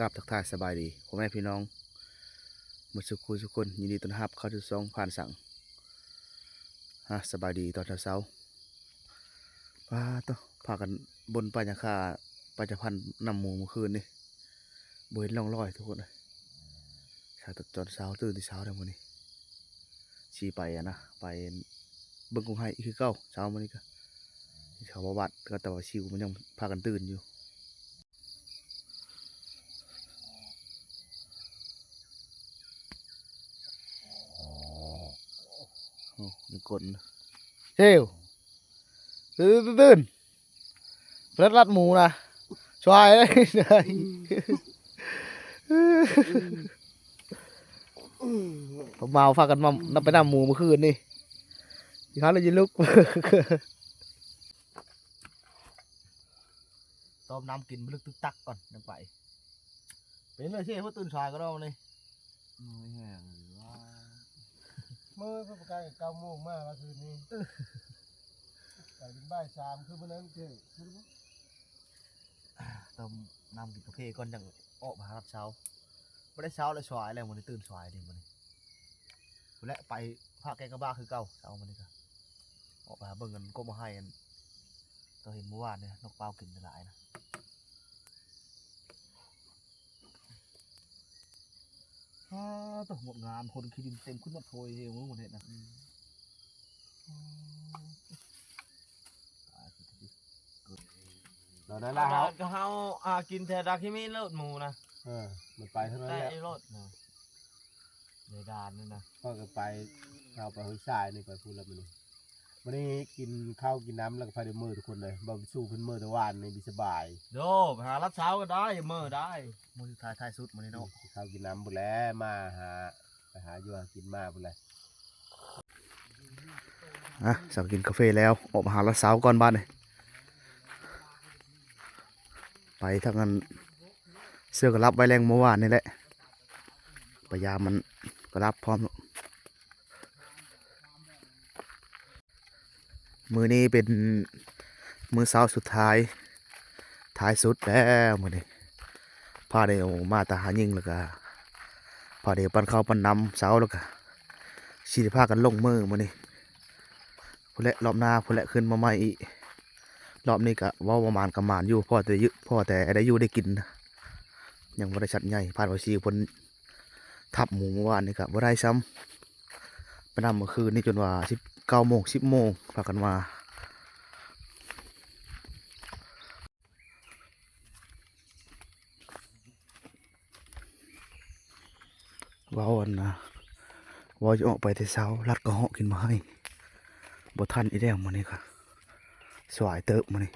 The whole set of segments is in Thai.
กราบทักทายสบายดีพ่อแม่พี่น้องหมดสุขุทุกคนยินดีต้อนรับเข้าสู่ช่องผ่านสั่งสบายดีตอนเช้าป้าต้องพากันบนปัญญาคาปัญจพันธ์นำหมูเมื่อคืนนี่บเห็นล่องลอยทุกคนเลยชาตอนเช้าตื่นที่เช้าแล้วมื้อนี้ชี้ไปนะไปเบิ่งกงไห้คือเก้าเช้ามื้อนี้ก็ชาวบ้านก็แต่ว่าชิวมันยังพากันตื่นอยู่โอ้ยกดเฮ้ยตื่นเปิดรัดหมูนะช่วยเลยผมเมาพากันมานำไปนำหมูเมื่อคืนนี่ทีเขาเลยยินลุกต้มน้ำกินไปลึกตึกตักก่อนยังไปเป็นเลยที่เขาตื่นสายก็ได้เลยไม่แห้งหรือว่าเมื่อพระประกาศ9 โมงมาเมื่อคืนนี้แต่ถึงบ่าย 3คือเมื่อนั้นเจ๊ต้มน้ำกินกาแฟก่อนยังออกมารับเช้าไม่ได้เช้าเลยสายแล้วมันตื่นสายดิมันและไปภาคแกงกระบ้าคือเก่าเช้ามันนี่ก็ออกมาเบิ่งกันก็มาให้กันเราเห็นเมื่อวานเนี่ยนกเป้ากินหลายนะต้องหมดงานคนคิดดินเต็มขึ้นมาโถยเฮมึงหมดเลยนะเราได้แล้ว เฮากินแต่ดาคิมิเลิศหมูนะมันไปเท่านั้น แต่ แหละ ไอ้รถนะในดานนี่นะ ก็ไปเราไปห้วยทรายนี่ไปพูดแล้ววันนี้กินข้าวกินน้ำแล้วก็พายเดินมือทุกคนเลยบ่สู้ขึ้นมือตะวันนี่สบายโดหารับเช้าก็ได้เมื่อได้มือท้ายสุดมันนี่เนาะข้าวกินน้ำบุแล้วมาไปหาอยู่หากินมาบุเลยสั่งกินกาแฟแล้วออกมาหาละสาวก่อนบ้านเลยไปทางนั้นเสื้อก็รับไว้แรงเมื่อวานนี่แหละพยายามมันก็รับพร้อมมือนี้เป็นมือเช้าสุดท้ายสุดแล้วมือนี้พาเดียวมาตาหายิงแล้วก็พาเดียวปั่นข้าวปั่นน้ำเช้าแล้วก็ชีพากันลงมือมือนี้พุ่นแหละรอบหน้าพุ่นแหละขึ้นมาใหม่อีกรอบนี้ก็ว่าประมาณกระมานอยู่พ่อแต่ได้อยู่ได้กินนะยังบริษัทใหญ่ผ่านไป4 คนทับหมูเมื่อวานนี่ก็บ่ได้ซ้ำไปนำเมื่อคืนนี่จนว่า9 โมง 10 โมงพากันมาว้าวนะว่าจะออกไปแต่เช้ารัดกระเหาะกินมาให้บ่ทันอีแล้วมื้อนี้ค่ะสวายเติบมื้อนี้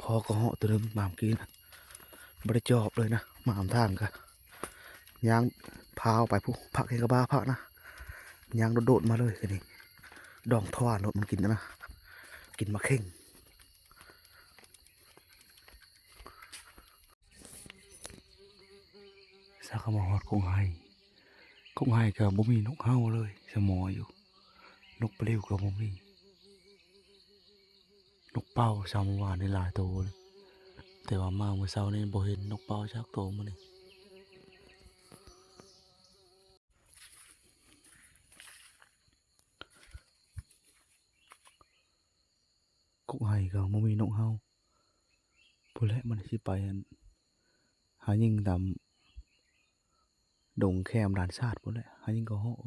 พอกระเหาะตัวนึงมาเมื่อกี้นะบ่ได้จอบเลยนะมาหามทางกะย่างพาวไปผู้พักให้กระบ้าพักนะย่างโดดมาเลยทีนี้ดองทวารรถมันกินนะกินมาเข่งสักมาฮอดคงไห้กับบ่มีนกเฮาเลยสมออยู่นกเปลวกับบ่มีนกเป้าเช้าเมื่อวานในหลายตัวเลยแต่ว่ามาเมื่อเช้านี้บ่เห็นนกเป้าชักตัวมันนี่กุกไห้ก็บ่มีนกเฮาพุ่นแหละมันสิไปหายิงตามดงแคมด่านชาติพุ่นแหละหายิงก็เหาะ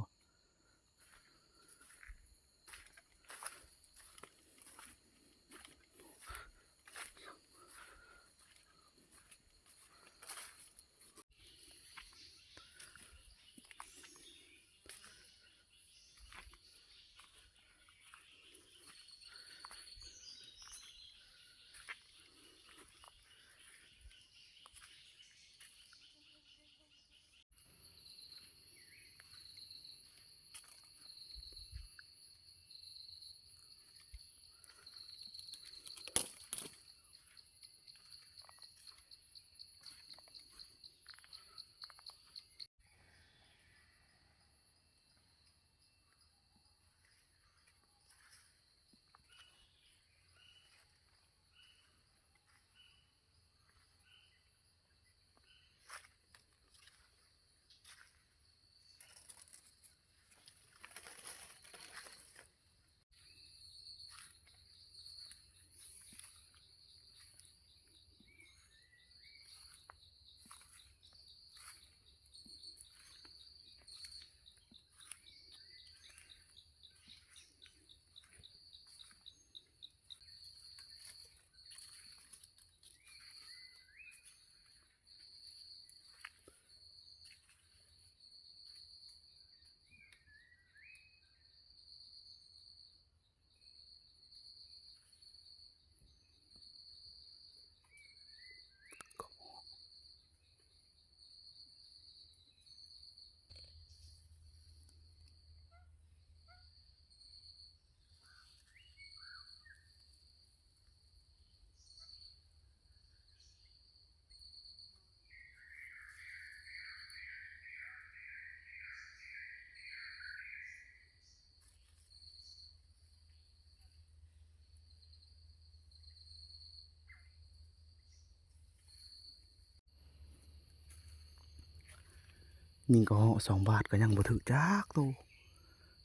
ยิงก็เหาะ2 บาทก็ยังบ่ถึกจักโต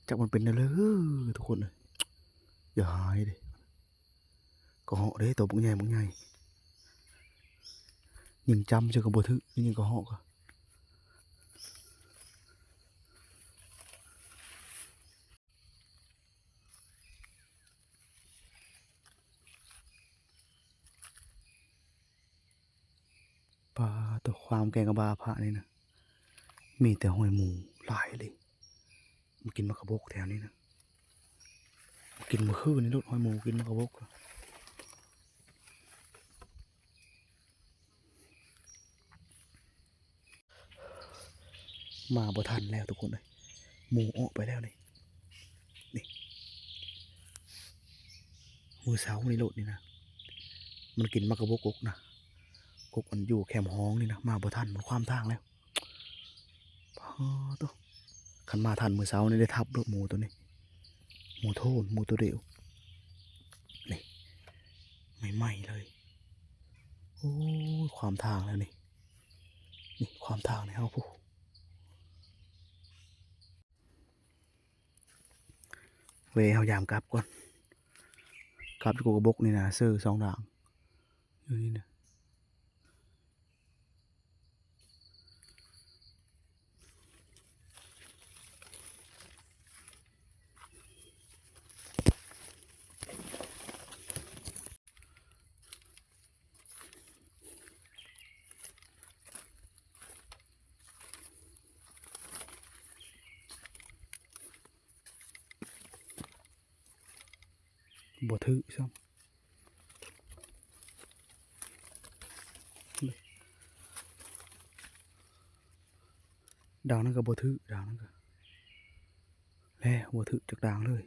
จักมันเป็นได้เลยทุกคนเอ้ยอย่าหายเด้ก็เหาะเด้ตัวบักใหญ่ยิงจำจะก็บ่ถึกยิงก็เหาะก็ปลาตัวความแกงกะบาพระนี่นะมีแต่หอยหมูหลายเลยมันกินมะกะบกแถวนี้นะกินมื้อคืนนี่โลดหอยหมูกินมะกะบกอะมาบ่ทันแล้วทุกคนเลยหมูออกไปแล้วนี่มื้อเช้านี่โลดนี่นะมันกินมะกะบกกกนะกกมันอยู่แคมป์ฮ้องนี่นะมาบ่ทันมันความทางแล้วพอตัวคันมาทันมื้อเช้านี่ได้ทับโลดหมูตัวนี้หมูโทนหมูตัวเดียวนี่ใหม่ๆเลยโอ้ยความทางแล้วนี่ความทางนี่เอาผู้เวเฮายามกลับก่อนกลับที่กกบกนี่นะซื้อ2 ด่างอยู่นี่นะบ่ถือซ้ำด่างนั่นก็บ่ถือด่างนั่นก็แล้วบ่ถือจากด่างเลย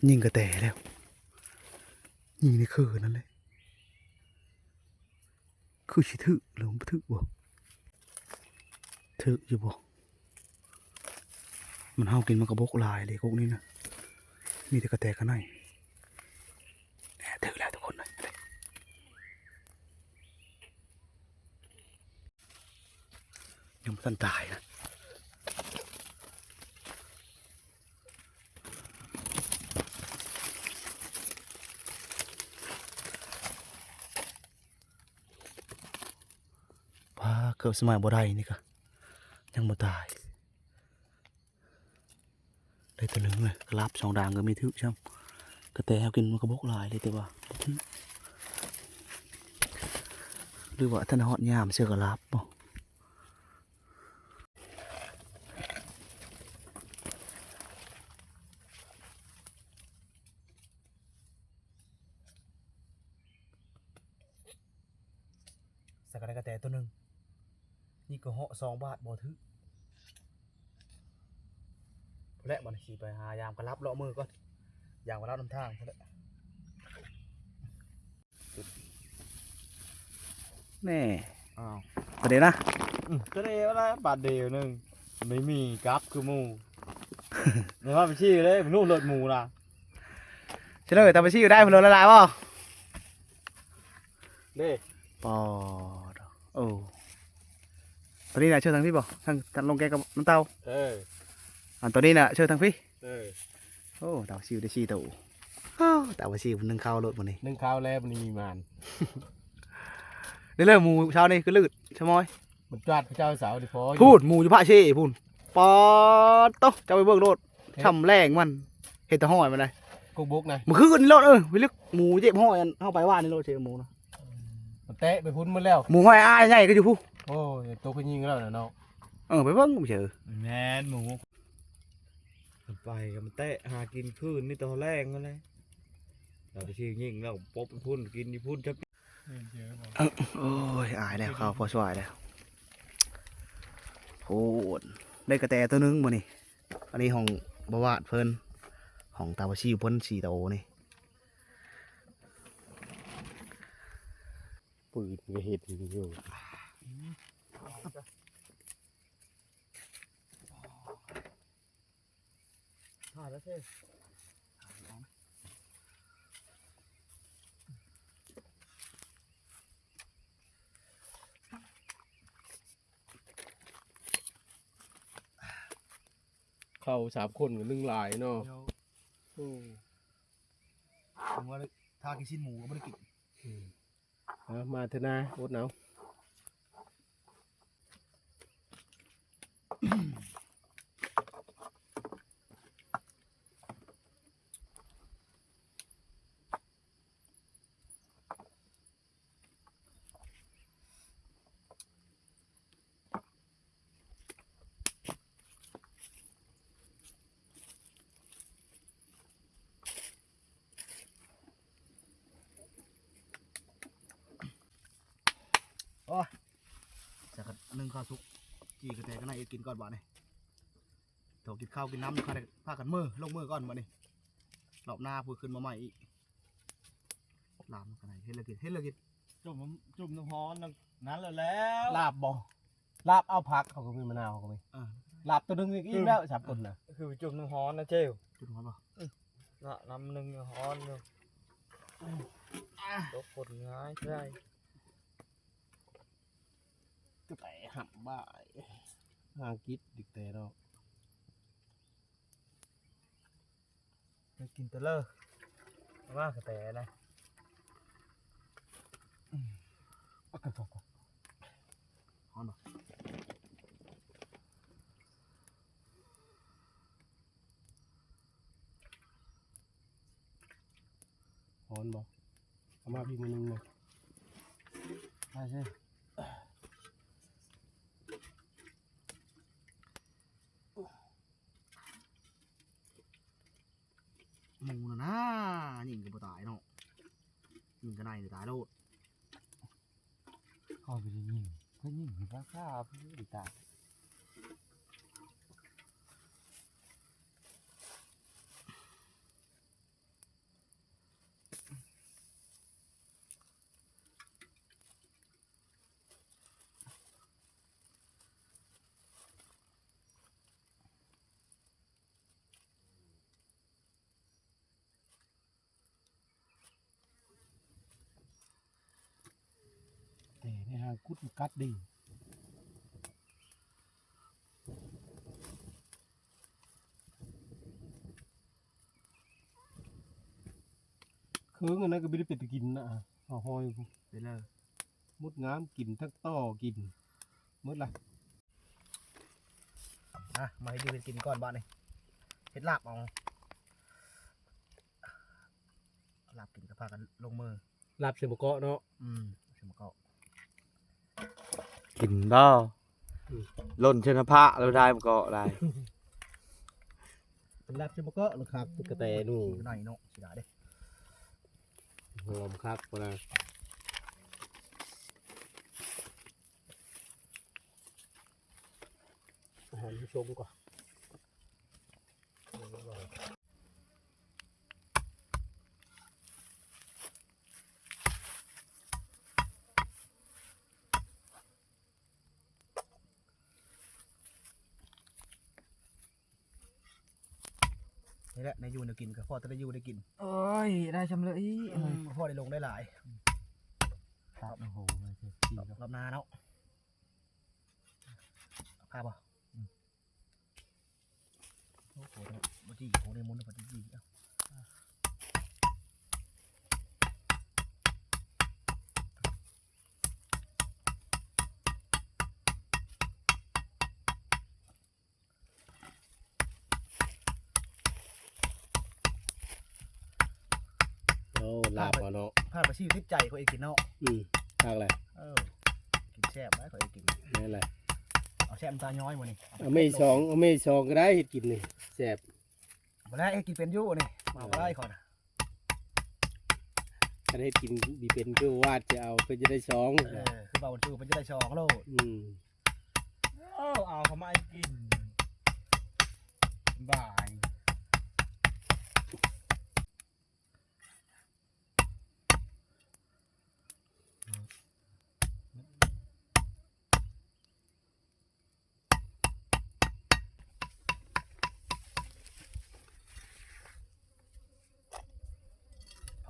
ยิงกระแตแล้วยิงในคือนั่นเลยคือสิถือหรือบ่ถือบ่ถืออยู่บ่มันเฮากินมันกระบกหลายเลยพวกนี้นะมีแต่กระแตข้างในแหน่ถือแล้วทุกคนเลยยังไม่ทันตายนะพาเกิดสมัยบ่ได้นี่ก็ยังบ่ตายได้แตะลึงเลยกระลับ2 ด่างก็ไม่ถือช่ำกระแตเฮากินมันกระบกหลายเลยแต่ว่าบ่ถือหรือว่าท่านฮอดยามเสือกระลับบ่สักกระแตตัวหนึ่งนี่ก็เหาะ2 บาทบ่ถือและมันขี่ไปหายามกระลับเลาะมือก่อนยามกระลับน้ำทางเท่านั้นแน่ อ้าว ประเดี๋ยวนะ ก็ได้อะไรบาทเดียวนึงไม่มีกราฟคือหมูไม่ว่าไปชี้เลยมันนู่นเลือดหมูนะ เฉลยตามไปชี้อยู่ได้พลละลายป่ะ เด้ ปอดโอ้ตอนนี้น่ะเชื่อทางพี่ป่ะทางลงแกกับน้ำเต้า เออ อันตอนนี้น่ะเชื่อทางพี่ เออ โอ้เต่าชิวได้ชี้เต่าอ้าวเต่าไปชี้มันนึ่งข้าวรถมันนี่ นึ่งข้าวแล้วมันมีมัน ได้เริ่มหมูเช้านี่คือลืดใช่ไหม มันจวดพระเจ้าเสาวดิพอ พูดหมูอยู่พระเช่พูดปอดโตจะไปเบิกรถช่ำแรงมันเห็ดแตะห้อยมันเลย กุกบุกนะ มันคือนี่รถไปลึกหมูเจ็บห้อยอันเข้าไปว่านี่รถเชื่อหมูนะ มันเตะไปพุ่นมาแล้ว หมูห้อยอ้ายใหญ่ก็อยู่พู โอ้ยตัวก็ยิงแล้วนะเนาะ ไปเบิ้งไม่เชื่อ แมนหมูไปกับมันเตะหากินคืนนี่ตัวแรงก็เลยเราไปชี้ยิงแล้วป๊บพุ่นกินนี่พุ่นจะ โอ้ยอายแล้วเขาพอช่วยแล้วโอ้ได้กระแตตัวนึงมานี่อันนี้ของบวาดเพิ่นของตาวชิวเพิ่น4 โตนี่บ ปืนก็เห็ดอยู่ ถ่ายแล้วเท่ เข้า3 คนกับนึ่งหลายเนาะ เดี๋ยว โอ้ ผมว่าทากินชิ้นหมูก็ไม่ได้กิน เอามาเถอะนะอดหนาว จากกันนึ่งข้าวสุกจีกระแตก็น่าจะกินก่อนบ่เนี่ยโถกินข้าวกินน้ำข้าได้พากันมือลงมือก่อนบ่เนี่ยรอบหน้าพูดขึ้นมาใหม่อีกลามกันไหนเฮ็ดเลยกิน จุ่มน้ำฮ้อนนั้นแล้ว ลาบบ่ลาบเอาผักเขาก็มีมะนาวเขาก็มี ลาบตัวนึงอีกอิ่มแล้ว3 คนน่ะ คือจุ่มน้ำฮ้อนนะเจ้า จุดหัวป่ะ ละน้ำหนึ่งฮ้อนอยู่ตกคนง่ายใช่ ก็แต่หับบ่ายหากิดดิกแต่เนาะ ไปกินตะเลอว่ากระแตนะ เอากันต่อ ฮอนป่ะ หอนบ่เอามาพี่มือนึงเลย ใช่ใช่ หมูนะยิงก็บ่ตายเนาะยิงก็ได้ตายโลด เขาไปยิงเขายิงข้าข้าพี่ดิตา แต่ในหากุดมันกัดดีคือเงินนั้นก็ไม่ได้เป็นตะกินนะเอาหอย ไปเลย มุดงามกินทั้งต่อกินมืดละ มาให้ดูกินก่อนบ้านนี่เฮ็ดลาบเอาลาบกินก็พากันลงมือ ลาบเสมเกาะเนาะ สมก็ กินบ่ล่นชนพระเราได้มันก็ได้ เป็นลาบเสมเกาะนะครับกระแตนู่ หน่อยเนาะสิได้เด้ หอมคักพอนะอาหารผู้ชมก่อน นี่แหละในยูได้กินก็พ่อจะได้ยูได้กิน โอ้ยได้ชำเลย พ่อได้ลงได้หลาย ครับโอ้โหไม่ใช่ รอบหน้าเนาะพาบ่โอ้โหบ่จี้โหในมุนบ่จี้เอ้าโอ้ลาบเอาเนาะ พาไปชีวิตใจเขาเองกินเนาะ คักเลย กินแซ่บนะเขาเองกิน นั่นแหละ เอาแซ่บตาย้อยบ่นี่ เอาไม่สองก็ได้เฮ็ดกินนี่แซ่บ บ่ได้กินเป็นอยู่นี่มาบ่ได้ก่อน ถ้าเฮ็ดกินดีเป็นคือวาดจะเอาเพื่อจะได้สอง คือเบาจูมันจะได้ชองโลด เอาเขามากินบ่าย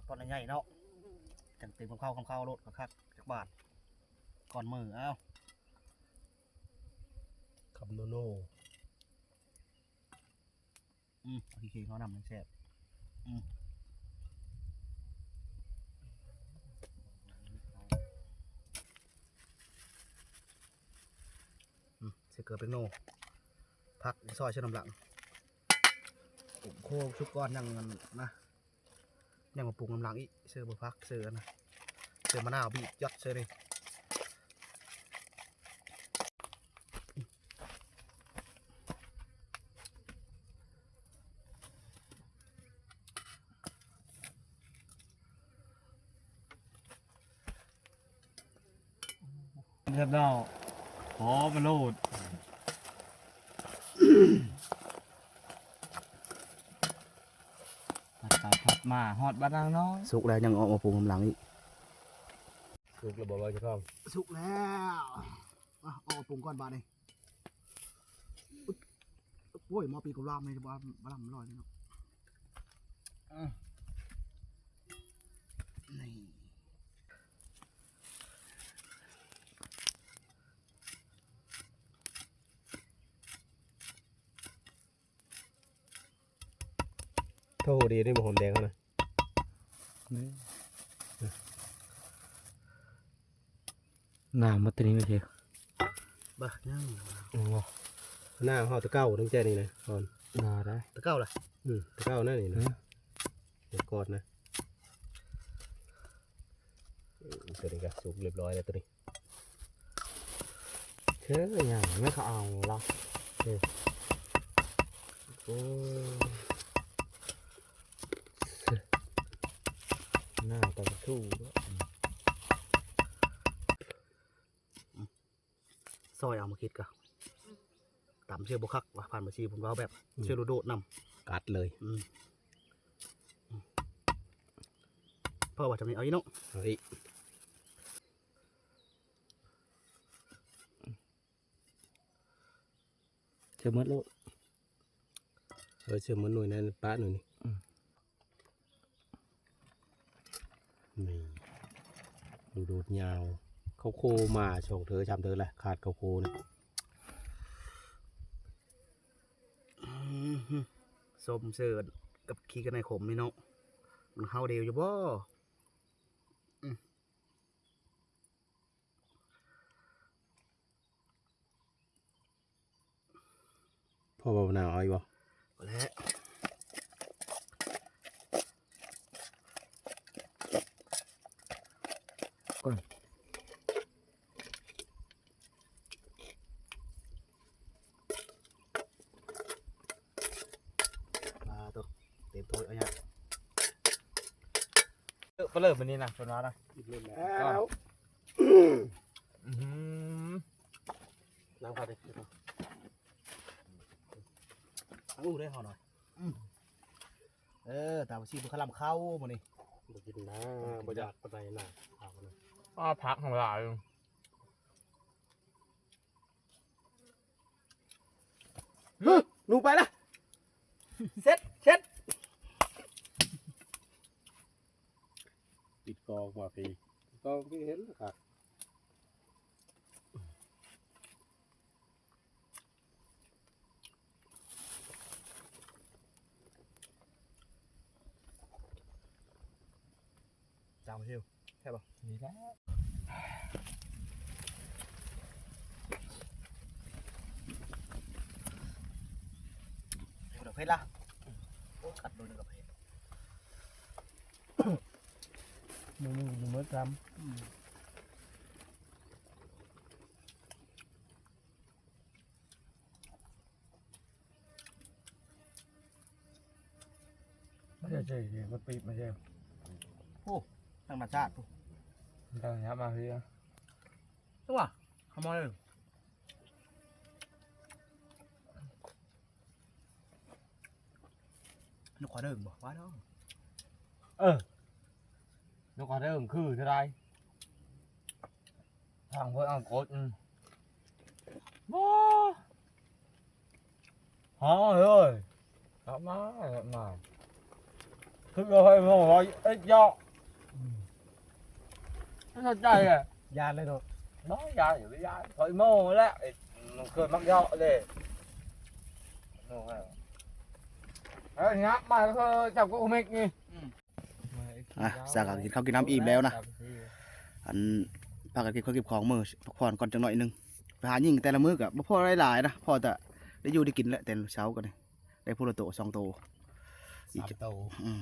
ตอนใหญ่เนาะจังเต็มกับข้าวโลดคักๆจักบาทก่อนมือเอ้า คำโนโน่ พี่เคเขานำมันแซ่บเสือเกลือเป็นโน่พักซอยเชื่อน้ำหลังโคชุบก้อนยังนะยังมาปรุงน้ำหลังอีกเสือบุพักเสือนะเสือมะนาวบีบยัดเสือเลยเรียบร้อยขอมาโลดผัดมาฮอดบ้านนางน้อย สุกแล้วยังออกมาปรุงน้ำหลังอีก ลูกระบอกว่าจะท้อง สุกแล้วออกมาปรุงก้อนบาทเลยโอ้ยหมอปีกลามเลยบ้าบ้ามันลอยเลยเนาะนี่ โทษดีนี่มันหอมแดงเขานะ น้ำมาตัวนี้ไม่ใช่ บ้ายัง หน้าเขาตะเก้าตั้งใจนี่นะก่อน นาได้ ตะเก้าเลย ตะเก้านั่นนี่นะเดี๋ยวกอดนะตัวนี้ก็สุกเรียบร้อยแล้วตัวนี้ เชื่ออย่างไม่เขาเอาหรอก โอ้ หน้าตะทู่ ซอยเอามาคิดกันตำเชื่อบุคักว่าผ่านมาชีผมว่าแบบเชื่อโดดนำ กัดเลย เพราะว่าจะมีเอาอีโน่ เอาอีก เชื่อมัดโลด เชื่อมันหน่วยนั่นป้าหน่วยนี่นี่ดูดยาวเขาโคมาช่องเธอจำเธอแหละขาดเขาโคนะ ส้มเสือกับขี้กันในขมนี่เนาะมันเข้าเดียวอยู่บ่ พ่อบอกหนาวเอาอีกบ่ และตัวเต็มถ้วยเอาเนี่ย ไปเลิกวันนี้นะคนว่านะ แล้ว ล้างผักเลยอู้ได้ห่อหน่อยตามชีพขลำเข้ามานี่ บ่กินนะบ่อยากปานใดนะเอานะ อ้าพักของเรา หนูไปละเซ็ตติดกองมาพี่กองที่เห็นครับจามชิวใช่ป่ะ นี่แหละ เดี๋ยวเพชรละโอ้กัดโดนกับเพชร มึงเมื่อจำไม่ใช่ใช่มันปิดไม่ใช่ ทางนาชาติปุ๊ ตอนนี้มาเฮีย ตัวขโมยเลยลูกขอเดิมบ่ว่าดอง ลูกค้าเริ่มคือเท่าไรทางเพื่อนเอากดว้าฮะเฮ้ยกลับมา คือเราให้โม่ร้อยยอไม่เข้าใจอ่ะ ยานเลยเนาะ nó raอยู่ไม่ได้ถอยโม่แล้วมันเคยมักยอเลยเอ้ยงับมาก็จับกูไม่กี่ อ่ะสากกินข้าวกินน้ำอิ่มแล้วนะอันพากันเก็บข้าวเก็บของมือพักผ่อนก่อนจังหน่อยหนึงไปหายิงแต่ละมื้อกับพ่อหลายๆนะพ่อแต่ได้อยู่ได้กินแล้วแต่เช้ากันเลยได้พูละโต2 โตอีก 3 โต อืม